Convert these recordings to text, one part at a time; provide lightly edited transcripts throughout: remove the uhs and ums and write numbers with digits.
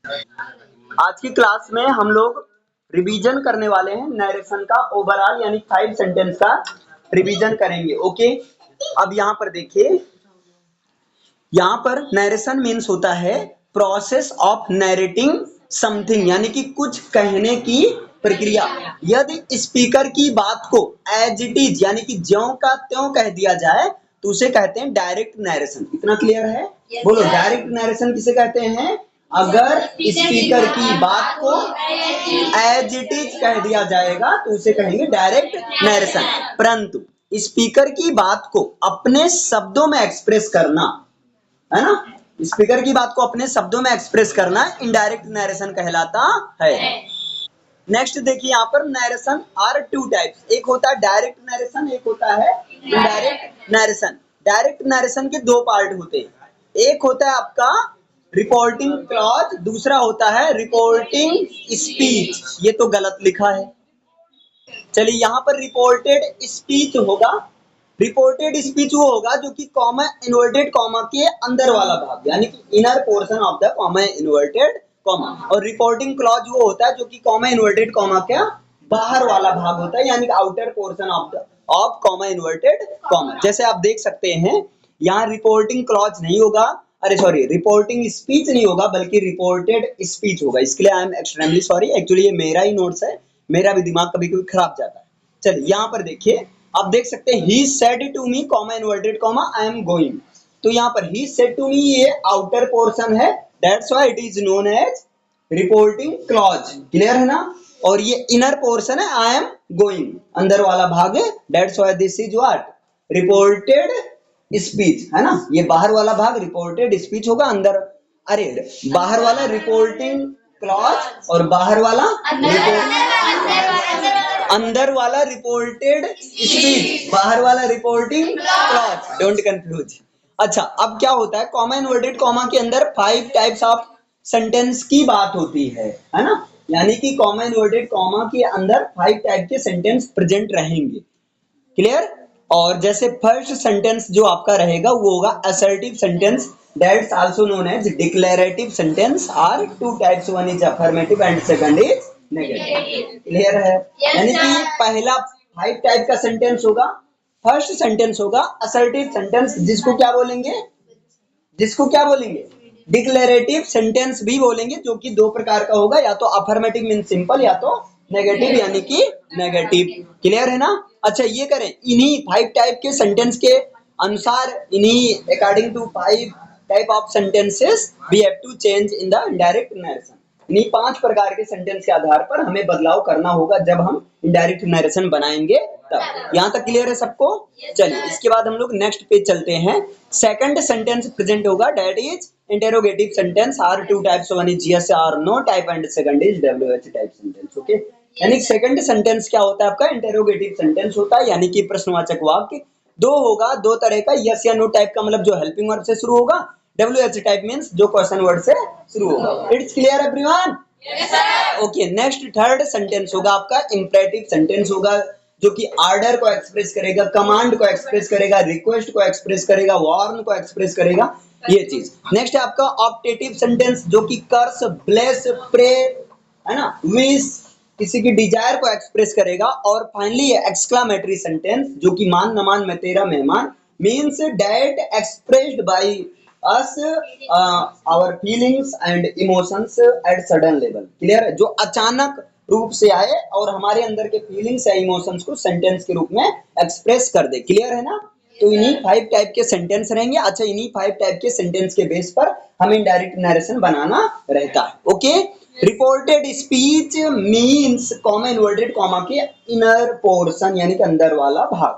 आज की क्लास में हम लोग रिवीजन करने वाले हैं नरेशन का ओवरऑल यानी 5 सेंटेंस का रिवीजन करेंगे। ओके, अब यहाँ पर देखिए, यहाँ पर नरेशन मीन्स होता है प्रोसेस ऑफ नरेटिंग समथिंग, यानी कि कुछ कहने की प्रक्रिया। यदि स्पीकर की बात को एज इट इज यानी कि ज्यों का त्यों कह दिया जाए तो उसे कहते हैं डायरेक्ट नरेशन। इतना क्लियर है? बोलो, डायरेक्ट नरेशन किसे कहते हैं? अगर स्पीकर की बात को एज इट इज कह दिया जाएगा तो उसे कहेंगे डायरेक्ट नरेशन। परंतु स्पीकर की बात को अपने शब्दों में एक्सप्रेस करना, है ना, स्पीकर की बात को अपने शब्दों में एक्सप्रेस करना इनडायरेक्ट नरेशन कहलाता है। नेक्स्ट देखिए, यहाँ पर नरेशन आर टू टाइप्स, एक होता है डायरेक्ट नरेशन, एक होता है इनडायरेक्ट नरेशन। डायरेक्ट नरेशन के दो पार्ट होते हैं, एक होता है आपका रिपोर्टिंग क्लॉज, दूसरा होता है रिपोर्टिंग स्पीच। ये तो गलत लिखा है, चलिए यहाँ पर रिपोर्टेड स्पीच होगा। रिपोर्टेड स्पीच वो होगा जो कि कॉमा इन्वर्टेड कॉमा के अंदर वाला भाग यानी कि inner portion of the comma inverted comma, और रिपोर्टिंग क्लॉज वो होता है जो कि कॉमा इन्वर्टेड कॉमा का बाहर वाला भाग होता है यानी कि outer portion of comma inverted comma. जैसे आप देख सकते हैं यहाँ रिपोर्टिंग क्लॉज नहीं होगा, अरे सॉरी, रिपोर्टिंग स्पीच नहीं होगा बल्कि रिपोर्टेड स्पीच होगा। इसके लिए I am extremely sorry, actually ये मेरा ही नोट्स है, मेरा भी दिमाग कभी कभी खराब जाता है। चलिए यहाँ पर देखिए, आप देख सकते हैं he said to me comma inverted comma I am going. तो यहाँ पर ही सेड टू मी ये आउटर पोर्शन है, that's why it is known as reporting clause. Clear है ना? और ये इनर पोर्शन है आई एम गोइंग, अंदर वाला भाग है, that's why this is what reported speech, है ना। ये बाहर वाला भाग रिपोर्टेड स्पीच होगा, अंदर अरे बाहर वाला रिपोर्टिंग क्लॉज और बाहर वाला अंदर वाला रिपोर्टेड स्पीच, बाहर वाला रिपोर्टिंग क्लॉज, डोंट कंफ्यूज। अच्छा, अब क्या होता है, कॉमा इन्वर्टेड कॉमा के अंदर 5 टाइप्स ऑफ सेंटेंस की बात होती है ना, यानी कि कॉमा इन्वर्टेड कॉमा के अंदर 5 टाइप के सेंटेंस प्रेजेंट रहेंगे। क्लियर? और जैसे फर्स्ट सेंटेंस जो आपका रहेगा वो होगा assertive sentence, that's also known as declarative sentence. Are two types, one is affirmative and second is negative. Clear है? यानी कि पहला 5 टाइप का सेंटेंस होगा, फर्स्ट सेंटेंस होगा असर्टिव सेंटेंस, जिसको क्या बोलेंगे, जिसको क्या बोलेंगे, डिक्लेरेटिव सेंटेंस भी बोलेंगे, जो कि दो प्रकार का होगा, या तो अफर्मेटिव मीन सिंपल या तो नेगेटिव यानी कि नेगेटिव। क्लियर है ना? अच्छा, ये करें, इन्हीं 5 टाइप के सेंटेंस के अनुसार, इन्हीं according to 5 type of sentences we have to change in the indirect narration. इन्हीं 5 प्रकार के सेंटेंस के आधार पर हमें बदलाव करना होगा जब हम इनडायरेक्ट नरेशन बनाएंगे तब। यहाँ तक क्लियर है सबको? चलिए, इसके बाद हम लोग नेक्स्ट पेज चलते हैं। सेकंड सेंटेंस प्रेजेंट होगा, that is interrogative sentence. Are two types, one is yes और no type and second is WH type sentence. Okay, यानी सेकंड सेंटेंस क्या होता है आपका, इंटेरोगेटिव सेंटेंस होता है, यानी कि प्रश्नवाचक वाक्य। दो होगा, दो तरह का, यस या नो टाइप का मतलब जो हेल्पिंग वर्ब से शुरू होगा, डब्ल्यूएच टाइप मींस जो क्वेश्चन वर्ड से शुरू होगा। It's clear everyone? Okay, next third sentence होगा आपका इंपरेटिव सेंटेंस होगा, जो कि ऑर्डर को एक्सप्रेस करेगा, कमांड को एक्सप्रेस करेगा, रिक्वेस्ट को एक्सप्रेस करेगा, वार्न को एक्सप्रेस करेगा, ये चीज। नेक्स्ट है आपका ऑप्टेटिव सेंटेंस, जो कि कर्स, ब्लेस, प्रे, है ना, विश, किसी की डिजायर को एक्सप्रेस करेगा। और फाइनली एक्सक्लामेटरी सेंटेंस, जो कि मान न मान मैं तेरा मेहमान, means that expressed by us our feelings and emotions at sudden level. Clear है? जो अचानक रूप से आए और हमारे अंदर के फीलिंग्स या इमोशंस को सेंटेंस के रूप में एक्सप्रेस कर दे। क्लियर है ना? तो इन्हीं 5 टाइप के सेंटेंस रहेंगे। अच्छा, इन्हीं 5 टाइप के सेंटेंस के बेस पर हमें इनडायरेक्ट नरेशन बनाना रहता है। Okay, reported speech means comma inverted comma के इनर पोर्शन यानी कि अंदर वाला भाग।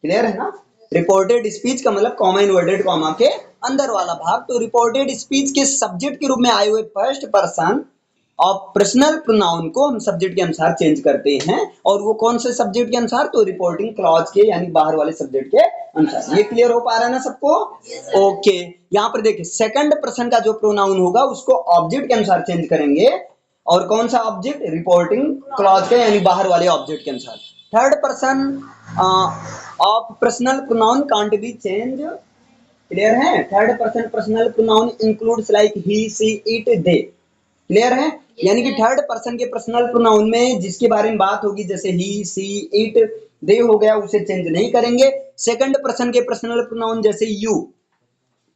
क्लियर है ना? रिपोर्टेड स्पीच का मतलब कॉमा इन्वर्टेड कॉमा के अंदर वाला भाग। तो रिपोर्टेड स्पीच के सब्जेक्ट के रूप में आए हुए first person of personal pronoun को हम सब्जेक्ट के अनुसार चेंज करते हैं, और वो कौन से सब्जेक्ट के अनुसार, तो रिपोर्टिंग क्लॉज के यानी बाहर वाले सब्जेक्ट के अनुसार। ये क्लियर हो पा रहा है ना सबको? ओके, यहाँ पर देखिए, सेकंड पर्सन का जो प्रोनाउन होगा उसको ऑब्जेक्ट के अनुसार चेंज करेंगे, और कौन सा ऑब्जेक्ट, रिपोर्टिंग क्लॉज के यानी बाहर वाले ऑब्जेक्ट के अनुसार। Third person of personal pronoun can't be change. Clear है? Third person personal pronoun includes like he, she, it, they. Clear है? यानी कि थर्ड पर्सन के पर्सनल प्रोनाउन में जिसके बारे में बात होगी, जैसे ही, सी, इट, दे हो गया, उसे चेंज नहीं करेंगे। सेकंड पर्सन के पर्सनल प्रोनाउन जैसे यू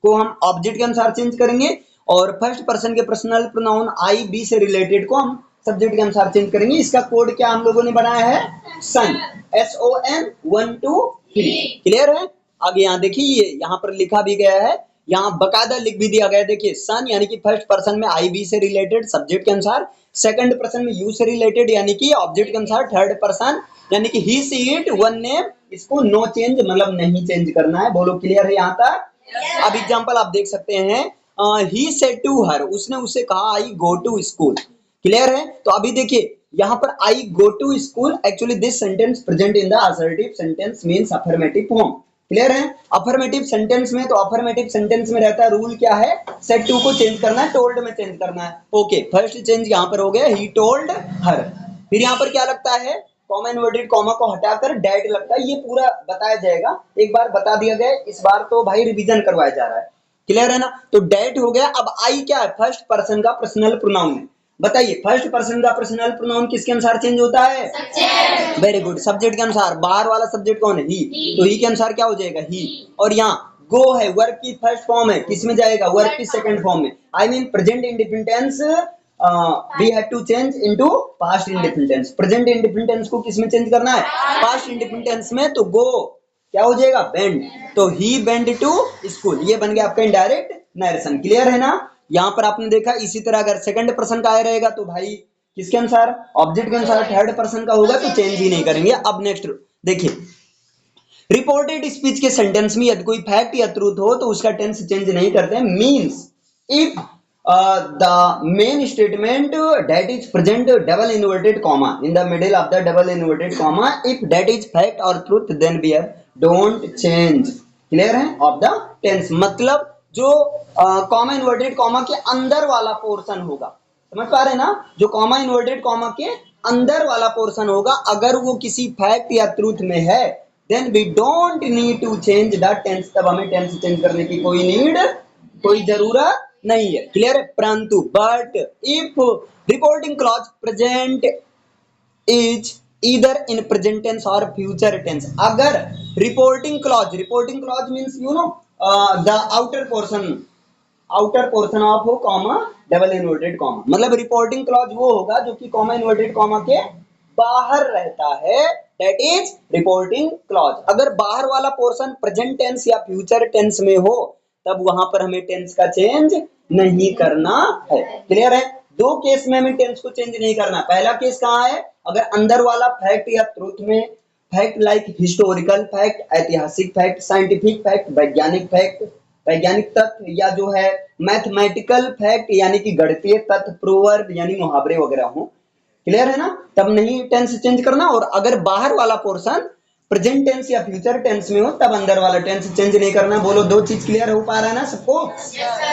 को हम ऑब्जेक्ट के अनुसार चेंज करेंगे, और फर्स्ट पर्सन के पर्सनल प्रोनाउन आई, बी से रिलेटेड को हम सब्जेक्ट के अनुसार चेंज करेंगे। इसका कोड क्या हम लोगों ने बनाया है? सन, SON 1 2 3। क्लियर है? आगे यहाँ देखिए, ये यहाँ पर लिखा भी गया है, यहाँ बकायदा लिख भी दिया गया है। देखिए सन यानी कि फर्स्ट पर्सन में आई, बी से रिलेटेड सब्जेक्ट के अनुसार, सेकंड पर्सन में यू से रिलेटेड यानी कि ऑब्जेक्ट के अनुसार, थर्ड पर्सन यानी कि ही, सी, इट, वन नेम, इसको नो चेंज मतलब नहीं चेंज करना है। बोलो क्लियर है यहाँ तक? अब एग्जांपल आप देख सकते हैं, ही सेड टू हर, उसने उसे कहा I go to school. Clear है? तो अभी देखिए यहाँ पर I go to school, actually this sentence present in the assertive sentence means affirmative form. Clear है? अफर्मेटिव सेंटेंस में, तो अफर्मेटिव सेंटेंस में रहता है रूल क्या है? सेड टू को चेंज करना है, टोल्ड में चेंज करना है। ओके, फर्स्ट चेंज यहाँ पर हो गया, ही टोल्ड हर। फिर यहाँ पर क्या लगता है? कॉमा इन्वर्टेड कॉमा को हटाकर डैट लगता है। ये पूरा बताया जाएगा, एक बार बता दिया गया, इस बार तो भाई रिवीजन करवाया जा रहा है। क्लियर है ना? तो डैट हो गया। अब आई क्या है? फर्स्ट पर्सन का पर्सनल प्रोनाउन है। बताइए फर्स्ट पर्सन का पर्सनल प्रोनाउन किसके अनुसार चेंज होता है? सब्जेक्ट। वेरी गुड, सब्जेक्ट के अनुसार। बाहर वाला सब्जेक्ट कौन है? ही। तो ही के अनुसार क्या हो जाएगा? ही। और यहाँ गो है, वर्ब की फर्स्ट फॉर्म है, किस में जाएगा? वर्ब की सेकंड फॉर्म में। I mean present indefinite tense we have to change into past indefinite tense। Present indefinite tense को किस में चेंज करना है? पास्ट इंडेफिनिट टेंस में। तो गो क्या हो जाएगा? वेंट। तो ही वेंट टू स्कूल, ये बन गया आपका इनडायरेक्ट नरेशन। क्लियर है ना? यहाँ पर आपने देखा, इसी तरह अगर सेकंड पर्सन का आया रहेगा तो भाई किसके अनुसार? ऑब्जेक्ट के अनुसार। थर्ड पर्सन का होगा तो चेंज ही नहीं करेंगे। अब नेक्स्ट देखिए, रिपोर्टेड स्पीच के सेंटेंस में यदि कोई फैक्ट या ट्रूथ हो तो उसका टेंस चेंज नहीं करते हैं। Means if the main statement that is present double inverted comma in the middle of the double inverted comma, if that is fact or truth then we have don't change। Clear है? of the tense मतलब जो comma inverted comma के अंदर वाला portion होगा, समझ पा रहे हैं ना? जो कॉमा इन्वर्टेड कॉमा के अंदर वाला पोर्शन होगा, अगर वो किसी फैक्ट या ट्रूथ में है then we don't need to change the tense. तब हमें टेंस चेंज करने की कोई जरूरत नहीं है। क्लियर है? परंतु but if reporting clause present is either in present tense और फ्यूचर टेंस, अगर reporting clause means you know the outer portion of comma double inverted comma, मतलब रिपोर्टिंग क्लॉज वो होगा जो कि कॉमा इन्वर्टेड कॉमा के बाहर रहता है, दैट इज रिपोर्टिंग क्लॉज। अगर बाहर वाला पोर्शन प्रेजेंट टेंस या फ्यूचर टेंस में हो तब वहां पर हमें टेंस का चेंज नहीं करना है। क्लियर है? दो केस में हमें टेंस को चेंज नहीं करना। पहला केस कहाँ है? अगर अंदर वाला फैक्ट या ट्रूथ में, फैक्ट लाइक हिस्टोरिकल फैक्ट, ऐतिहासिक फैक्ट, साइंटिफिक फैक्ट, वैज्ञानिक तथ्य, या जो है मैथमेटिकल फैक्ट यानी कि गणितीय तथ्य, प्रोवर्ब यानी मुहावरे वगैरह हो। क्लियर है ना? तब नहीं टेंस चेंज करना। और अगर बाहर वाला पोर्शन प्रेजेंट टेंस या फ्यूचर टेंस में हो तब अंदर वाला टेंस चेंज नहीं करना। बोलो दो चीज क्लियर हो पा रहा है ना सबको?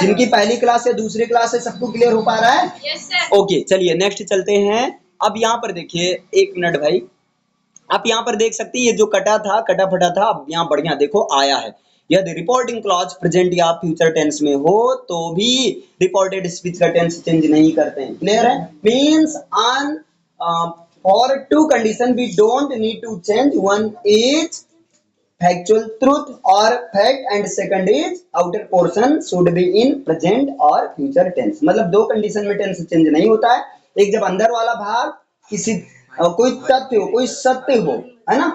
जिनकी पहली क्लास या दूसरी क्लास है सबको क्लियर हो पा रहा है? ओके, चलिए नेक्स्ट चलते हैं। अब यहाँ पर देखिए, एक मिनट भाई, आप यहाँ पर देख सकते हैं ये जो कटा फटा था, अब यहाँ बढ़िया देखो आया है। यदि रिपोर्टिंग क्लॉज प्रेजेंट या फ्यूचर टेंस में हो तो भी रिपोर्टेड स्पीच का टेंस चेंज नहीं करते हैं। क्लियर है? Means on for two condition we don't need to change, one is factual truth or fact and second is outer portion should be in present or future tense। मतलब दो condition में tense change नहीं होता है, एक जब अंदर वाला भाग किसी कोई तथ्य हो, कोई सत्य हो, है ना,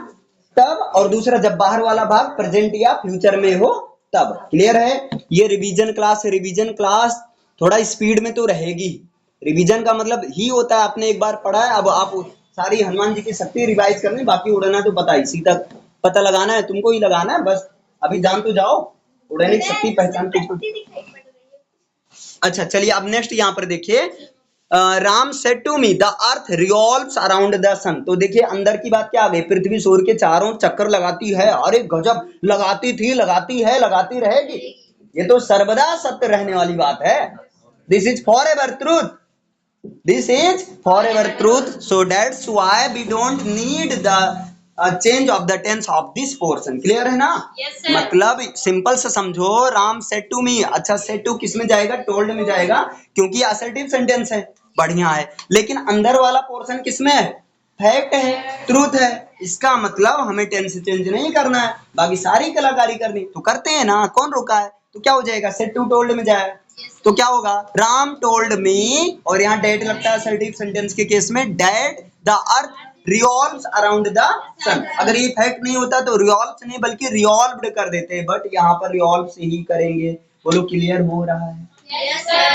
तब, और दूसरा जब बाहर वाला भाग प्रेजेंट या फ्यूचर में हो तब। क्लियर है? ये रिवीजन क्लास थोड़ा स्पीड में तो रहेगी। रिवीजन का मतलब ही होता है आपने एक बार पढ़ा है, अब आप सारी हनुमान जी की शक्ति रिवाइज करनी, बाकी उड़ना तो पता, इसी तक पता लगाना है, तुमको ही लगाना है बस। अभी जान तो जाओ उड़ने की शक्ति पहचान तो। अच्छा चलिए, अब नेक्स्ट यहाँ पर देखिए, Ram said to me the earth revolves around the sun. तो देखिए अंदर की बात क्या आ गई? पृथ्वी सूर्य के चारों चक्कर लगाती है। अरे गजब, लगाती थी, लगाती है, लगाती रहेगी। ये तो सर्वदा सत्य रहने वाली बात है। This is for ever truth, this is forever truth, so that's why we don't need the change of the tense of this portion. Clear है ना? मतलब सिंपल से समझो, राम सेड टू मी। अच्छा, सेड टू किस में जाएगा? टोल्ड में जाएगा, क्योंकि असर्टिव सेंटेंस है, बढ़िया है। लेकिन अंदर वाला पोर्शन किस में है? फैक्ट है, ट्रूथ है। इसका मतलब हमें टेंस चेंज नहीं करना है, बाकी सारी कलाकारी करनी तो करते हैं ना, कौन रोका है? तो क्या हो जाएगा? सेड टू टोल्ड में जाए तो क्या होगा? राम टोल्ड मी, और यहाँ डेट लगता है असर्टिव सेंटेंस के केस में, that the earth revolves around the sun. अगर ये फैक्ट नहीं होता तो रिवॉल्व्स नहीं बल्कि रिवॉल्व्ड कर देते, बट यहाँ पर रिवॉल्व से ही करेंगे। बोलो क्लियर हो रहा है?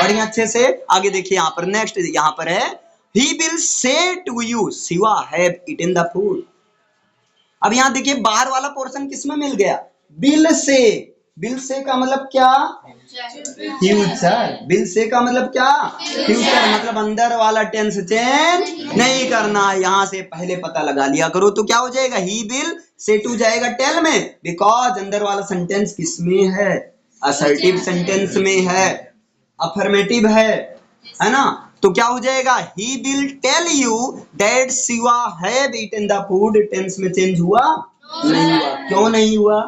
बढ़िया, अच्छे से आगे देखिए। यहाँ पर नेक्स्ट यहाँ पर है, he will say to you Shiva have eaten the food। अब यहाँ देखिए बाहर वाला पोर्शन किसमें मिल गया? बिल से। बिल से का मतलब क्या? फ्यूचर। बिल से का मतलब क्या? फ्यूचर। मतलब अंदर वाला टेंस चेंज नहीं करना, यहाँ से पहले पता लगा लिया करो। तो क्या हो जाएगा? ही विल से टू जाएगा टेल में, बिकॉज अंदर वाला सेंटेंस किसमें है? असर्टिव सेंटेंस में है, अफर्मेटिव है ना? तो क्या हो जाएगा? He will tell you that Shiva have eaten the food. Tense में चेंज हुआ? नहीं हुआ। क्यों नहीं हुआ?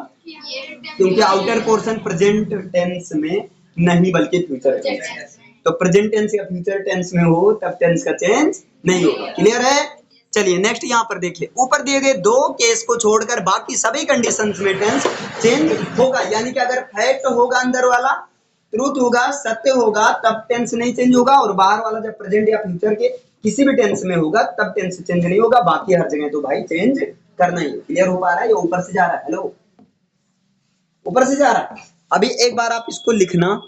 क्योंकि आउटर पोर्शन प्रेजेंट टेंस में नहीं बल्कि फ्यूचर टेंस है। तो प्रेजेंट टेंस या फ्यूचर टेंस में हो तब टेंस का चेंज नहीं होगा। क्लियर है? चलिए नेक्स्ट यहाँ पर देखिए, ऊपर दिए गए दो केस को छोड़कर बाकी सभी कंडीशंस में टेंस चेंज होगा। यानी कि अगर फैक्ट होगा अंदर वाला, ट्रूथ होगा, सत्य होगा, तब टेंस नहीं चेंज होगा। और बाहर वाला जब प्रेजेंट या फ्यूचर के किसी भी टेंस में होगा तब टेंस चेंज नहीं होगा। बाकी हर जगह तो भाई चेंज करना ही। क्लियर हो पा रहा है? ये ऊपर से जा रहा है। हेलो, ऊपर से जा रहा है। अभी एक बार आप इसको लिखना।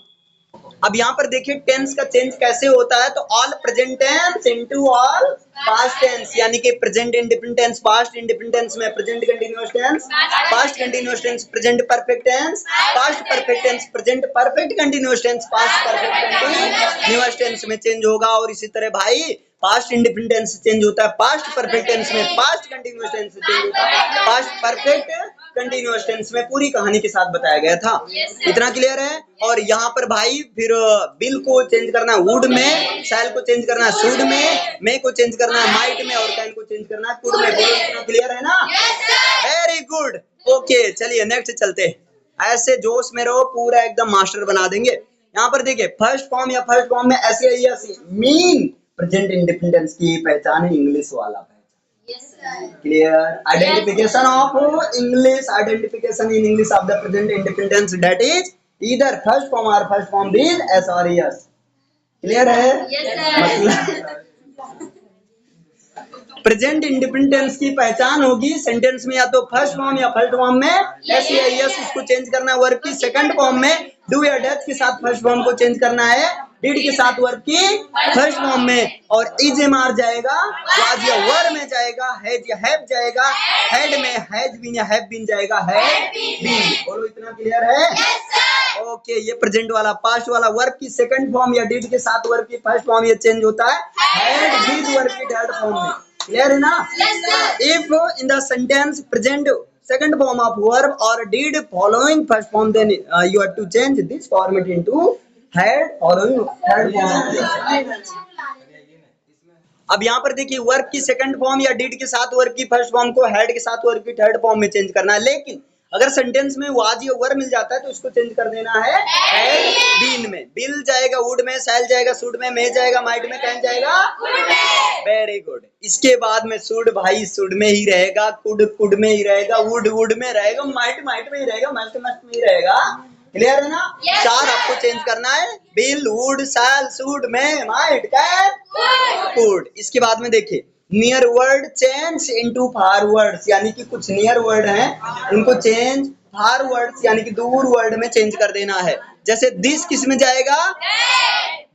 अब यहाँ पर देखिए टेंस का चेंज कैसे होता है। तो all present tense into all past tense, यानी कि present independent tense past independent tense में present continuous tense, past continuous tense present perfect tense, past perfect tense present perfect continuous tense, past perfect continuous tense में change होगा। और इसी तरह भाई past independent tense change होता है past perfect tense में, पास्ट कंटीन्यूअस टेंस चेंज होता है पास्ट परफेक्ट कंटीन्यूअस टेंस में। पूरी कहानी के साथ बताया गया था। इतना क्लियर है? और यहाँ पर भाई फिर बिल को चेंज करना है वुड में, शैल को चेंज करना है शुड में, मे को चेंज करना है माइट में, और कैन को चेंज करना है कुड में। बोलो इतना क्लियर है ना? Very good. ओके, चलिए नेक्स्ट चलते। ऐसे जोश में रहो, पूरा एकदम मास्टर बना देंगे। यहाँ पर देखिए फर्स्ट फॉर्म या फर्स्ट फॉर्म में ऐसे मीन प्रेजेंट इंडिपेंडेंस की पहचान है इंग्लिश वाला। Clear? Identification of English, identification in English of the present independence, that is either first form or first form with S or S. Clear है? मतलब present independence की पहचान होगी सेंटेंस में या तो फर्स्ट फॉर्म या फर्स्ट फॉर्म में एस या एस, उसको चेंज करना है। वर्ब की सेकंड फॉर्म में डू या डज के साथ फर्स्ट फॉर्म को चेंज करना है, डिड के साथ वर्ब की फर्स्ट फॉर्म में, और इज एम आर जाएगा, वाज या वर में जाएगा, हैज या हैव जाएगा, हेड में हैज बीन या हैव बीन जाएगा, हैड बीन। बोलो इतना क्लियर है? ओके, ये प्रेजेंट वाला। पास्ट वाला वर्ब की सेकंड फॉर्म या डिड के साथ वर्ब की फर्स्ट फॉर्म ये चेंज होता है हैड विद वर्ब की थर्ड फॉर्म में। क्लियर है ना? If in the sentence present second form of verb or did following first form, then you have to change this format into had following third form. अब यहाँ पर देखिए verb की second form या did के साथ वर्ब की first form को हैड के साथ वर्ब की थर्ड फॉर्म में चेंज करना है। लेकिन अगर सेंटेंस में वाज या वर मिल जाता है तो इसको चेंज कर देना है हैड बीन में। बिल जाएगा वुड में, शैल जाएगा शुड में, मे जाएगा माइट में, कैन जाएगा कुड में। Very good. इसके बाद में शुड भाई शुड में ही रहेगा, कुड कुड में ही रहेगा, वुड वुड में रहेगा, माइट माइट में ही रहेगा, मस्ट मस्ट में ही रहेगा। क्लियर है ना? चार आपको चेंज करना है, will would shall should may might can could. इसके बाद में देखिए near word change into far words, यानी कि कुछ नियर वर्ड हैं उनको चेंज फार वर्ड्स यानी कि दूर वर्ड में चेंज कर देना है। जैसे दिस किस में जाएगा?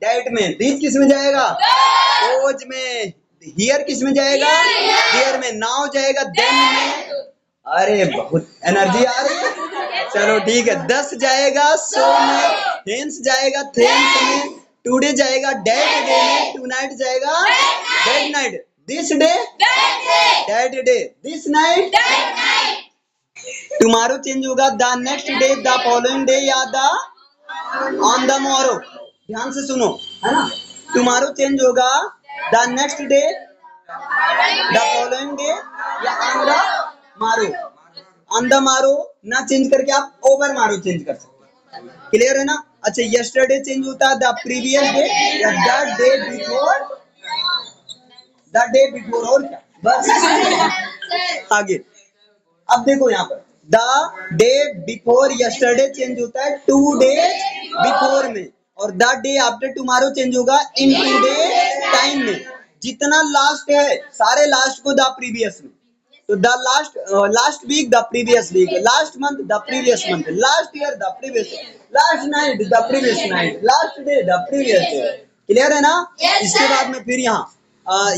दैट में। दिस किस में जाएगा? दोज में। हियर किस में जाएगा? हियर में। नाउ जाएगा देन में। अरे बहुत एनर्जी आ रही है। चलो ठीक है। 10 जाएगा सो में, हेंस जाएगा थेंस में, टुडे जाएगा डेट डे में, टुनाइट जाएगा that night, this day that day, this night tomorrow change होगा the next day, the following day या द ऑन द मोरो। ध्यान से सुनो, है ना? टुमारो चेंज होगा the next day, the following day या on the morrow, on the morrow ना चेंज करके आप ओवर मारो चेंज कर सकते हैं। क्लियर है ना? अच्छा, यस्टरडे चेंज होता है द प्रीवियस डे या the day before, the day before, और क्या बस आगे। अब देखो यहाँ पर the day before yesterday change होता है 2 डेज बिफोर में, और the day after tomorrow change होगा इन 2 डेज टाइम में। जितना लास्ट है सारे लास्ट को द प्रीवियस में, तो the last last week the previous week, last month the previous month, last year the previous, last night the previous night, last day the previous day. Clear है ना? इसके बाद में फिर यहाँ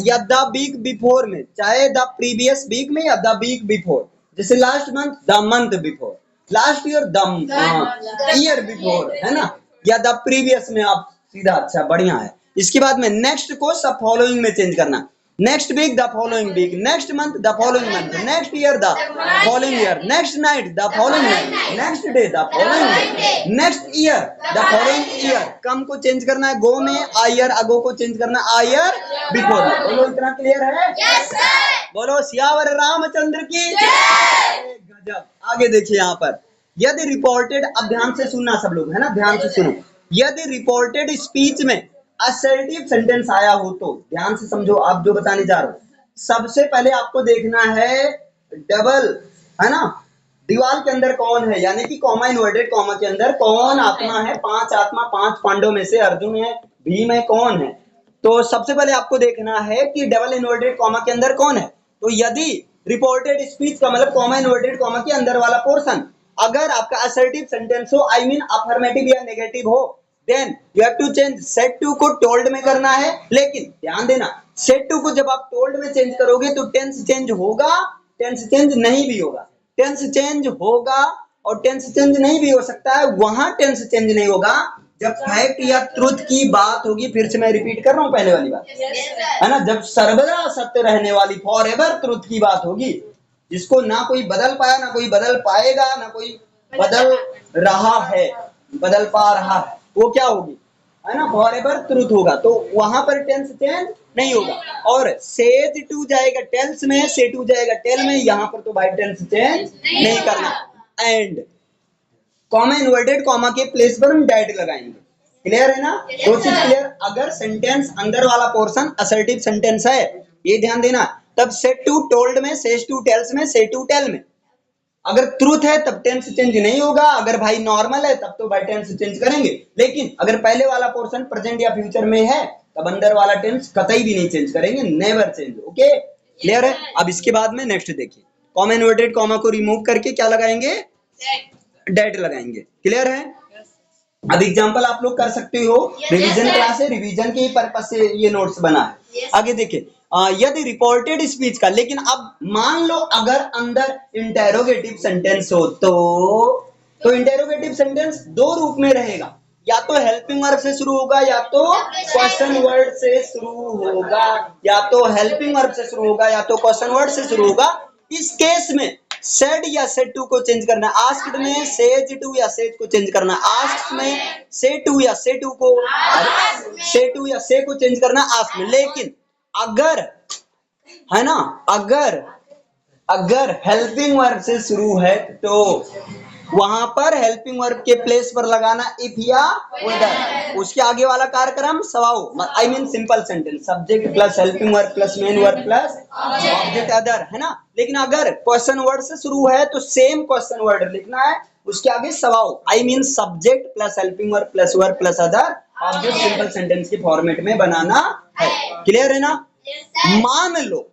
या द वीक बिफोर में, चाहे द प्रीवियस वीक में या द वीक बिफोर, जैसे last month the month before, last year the year before, है ना? या द प्रीवियस में आप सीधा, अच्छा बढ़िया है। इसके बाद में नेक्स्ट को सब फॉलोइंग में चेंज करना, next week the following week, next month the following month, next year the following year, next night the following night, next day the following day, next year the following year. Come को change करना है गो में, आयर अगो को change करना है आयर before में। बोलो इतना क्लियर है? बोलो सियावर रामचंद्र की गजब। आगे देखिए यहाँ पर, यदि रिपोर्टेड, अब ध्यान से सुनना सब लोग, है ना? ध्यान से सुनो। यदि रिपोर्टेड स्पीच में असर्टिव सेंटेंस आया हो तो ध्यान से समझो, आप जो बताने जा रहे हो। सबसे पहले आपको देखना है डबल, है ना? दीवार के अंदर कौन है, यानी कि कॉमा इन्वर्टेड कॉमा के अंदर कौन आत्मा है, 5 आत्मा, 5 पांडव में से अर्जुन है, भीम है, कौन है? तो सबसे पहले आपको देखना है कि डबल इन्वर्टेड कॉमा के अंदर कौन है। तो यदि रिपोर्टेड स्पीच का मतलब कॉमा इन्वर्टेड कॉमा के अंदर वाला पोर्शन अगर आपका असर्टिव सेंटेंस हो, आई मीन अफर्मेटिव या नेगेटिव हो, then you have to change said to को टोल्ड में करना है। लेकिन ध्यान देना, सेड टू को जब आप टोल्ड में चेंज करोगे तो टेंस चेंज होगा, टेंस चेंज नहीं भी होगा, टेंस चेंज होगा और टेंस चेंज नहीं भी हो सकता है। वहां टेंस चेंज नहीं होगा जब फैक्ट या ट्रुथ की बात होगी। फिर से मैं रिपीट कर रहा हूं पहले वाली बात, है ना? जब सर्वदा सत्य रहने वाली फॉर एवर ट्रुथ की बात होगी, जिसको ना कोई बदल पाया, ना कोई बदल पाएगा, ना कोई बदल रहा है, बदल पा रहा है, वो क्या होगी, है ना? फॉर एवर ट्रुथ होगा, तो वहां पर टेंस चेंज नहीं होगा। और सेज टू जाएगा टेल्स में, से टू जाएगा टेल में, यहां पर तो भाई टेंस चेंज नहीं करना। एंड कॉमा इन्वर्टेड कॉमा के प्लेस पर हम डैट लगाएंगे। क्लियर है ना? दो चीज क्लियर। अगर सेंटेंस अंदर वाला पोर्शन असर्टिव सेंटेंस है, ये ध्यान देना, तब सेड टू टोल्ड में, सेज टू टेल्स में, से टू टेल में। अगर ट्रूथ है तब टेंस चेंज नहीं होगा, अगर भाई नॉर्मल है तब तो भाई टेंस चेंज करेंगे। लेकिन अगर पहले वाला पोर्शन प्रेजेंट या फ्यूचर में है तब अंदर वाला टेंस कतई भी नहीं चेंज करेंगे, नेवर चेंज। ओके, क्लियर है? अब इसके बाद में नेक्स्ट देखिए, कॉमा इन्वर्टेड कॉमा को रिमूव करके क्या लगाएंगे, डेट लगाएंगे। क्लियर है? अब एग्जांपल आप लोग कर सकते हो, रिवीजन क्लास है, रिवीजन के पर्पस से ये नोट्स बना है। आगे देखिए, यदि रिपोर्टेड स्पीच का, लेकिन अब मान लो अगर अंदर इंटेरोगेटिव सेंटेंस हो तो इंटेरोगेटिव सेंटेंस दो रूप में रहेगा, या तो हेल्पिंग वर्ब से शुरू होगा या तो क्वेश्चन वर्ड से शुरू होगा, या तो हेल्पिंग वर्ब से शुरू होगा या तो क्वेश्चन वर्ड से शुरू होगा। इस केस में सेड या सेड टू को चेंज करना, आस्क्ड में सेज टू या सेज को चेंज करना, आस्क्ड में से टू या से टू को, से टू या से को चेंज करना आस्क में। लेकिन अगर, है ना, अगर हेल्पिंग वर्ब से शुरू है तो वहां पर हेल्पिंग वर्ब के प्लेस पर लगाना इफ या वेदर। उसके आगे वाला कार्यक्रम सवाओ, I mean simple sentence, subject plus helping verb plus main verb plus object other, है ना? लेकिन अगर क्वेश्चन वर्ड से शुरू है तो सेम क्वेश्चन वर्ड लिखना है, उसके आगे सवाओ, I mean subject plus helping verb plus verb plus other object, simple sentence के फॉर्मेट में बनाना है। क्लियर है ना? मान लो,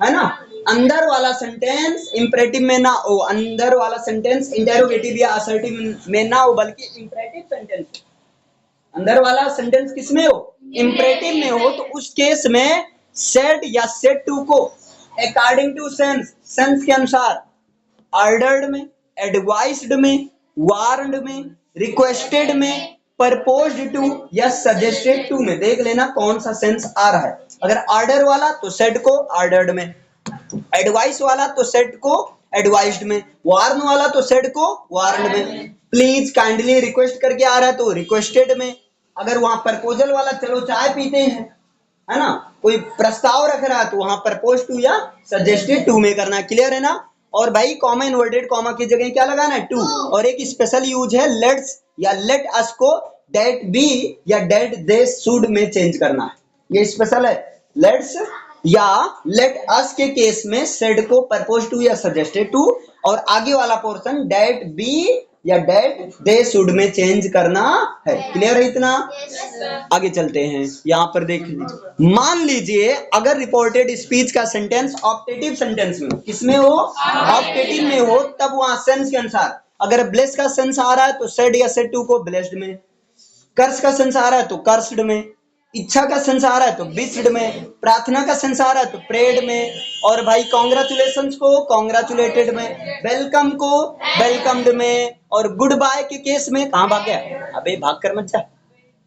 है ना, अंदर वाला सेंटेंस इंपरेटिव में ना हो, अंदर वाला सेंटेंस इंटेरोगेटिव या असर्टिव में ना हो, बल्कि इंपरेटिव सेंटेंस, अंदर वाला सेंटेंस किस में हो, इंपरेटिव में हो, तो उस केस में सेड या सेड टू को अकॉर्डिंग टू सेंस, सेंस के अनुसार, ऑर्डर्ड में, एडवाइस्ड में, वार्नड में, रिक्वेस्टेड में, परपोज्ड टू या सजेस्टेड टू में देख लेना कौन सा सेंस आ रहा है। अगर ऑर्डर वाला तो सेड को ऑर्डर्ड में, एडवाइस वाला तो सेड को एडवाइस्ड में, वार्न वाला तो सेड को वार्नड में, प्लीज काइंडली रिक्वेस्ट करके आ रहा है तो रिक्वेस्टेड में। अगर वहां प्रपोजल वाला चलो चाय पीते हैं है ना, कोई प्रस्ताव रख रहा है तो वहां प्रपोज टू या सजेस्टेड टू में करना, क्लियर है ना। और भाई कॉमा इन्वर्टेड कॉमा की जगह क्या लगाना है, टू। और एक स्पेशल यूज है लेट्स या लेट अस को डेट बी या डेट दे शुड में चेंज करना है, ये स्पेशल है। लेट्स या लेट अस के केस में सेड को प्रपोज टू या सजेस्टेड टू, और आगे वाला पोर्शन डेट बी या डेट दे शुड में चेंज करना है, क्लियर है इतना। आगे चलते हैं, यहां पर देख लीजिए, मान लीजिए अगर रिपोर्टेड स्पीच का सेंटेंस ऑप्टेटिव सेंटेंस में, किसमें हो, ऑप्टेटिव में हो, तब वहां सेंस के अनुसार अगर ब्लेस का सेंस आ रहा है तो सेड या सेड टू को ब्लेस्ड में, कर्स का सेंस आ रहा है तो कर्स्ड में, इच्छा का सेंस आ रहा है तो विश्ड में, प्रार्थना का सेंस आ रहा है तो प्रेड में, और भाई कॉन्ग्रेचुलेशंस को कॉन्ग्रेचुलेटेड में, वेलकम को वेलकम्ड में, और गुड बाय के केस में कहां भाग गया, अबे भाग कर मत जा,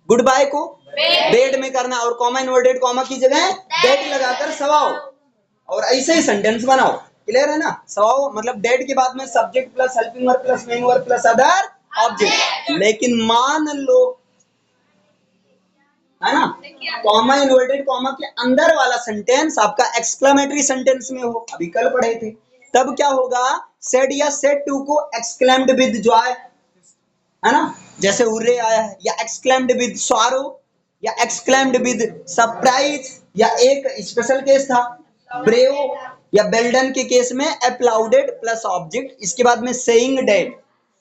गुड बाय को बेड में करना, और कॉमा इन्वर्टेड कॉमा की जगह डेट लगाकर सवाओ, और ऐसे ही सेंटेंस बनाओ, क्लियर है ना। सवाओ मतलब डेट के बाद में subject plus helping verb plus main verb plus other object. लेकिन मान लो, है ना, कॉमा इन्वर्टेड कॉमा के अंदर वाला सेंटेंस आपका एक्सक्लेमेटरी सेंटेंस में हो, अभी कल पढ़े थे, तब क्या होगा, सेड या सेड टू को एक्सक्लेम्ड विद जॉय, है ना, जैसे हुर्रे आया है, या एक्सक्लेम्ड विद सॉरो, या एक्सक्लेम्ड विद सरप्राइज, या एक स्पेशल केस था ब्रेव या बेल्डन के केस में अप्लाउडेड प्लस ऑब्जेक्ट, इसके बाद में सेइंग डेट,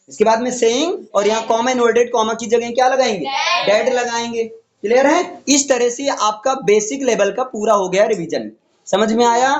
इसके बाद में सेइंग, और यहाँ कॉमा इन्वर्टेड कॉमा की जगह क्या लगाएंगे, डेट लगाएंगे, क्लियर है। इस तरह से आपका बेसिक लेवल का पूरा हो गया रिवीजन, समझ में आया।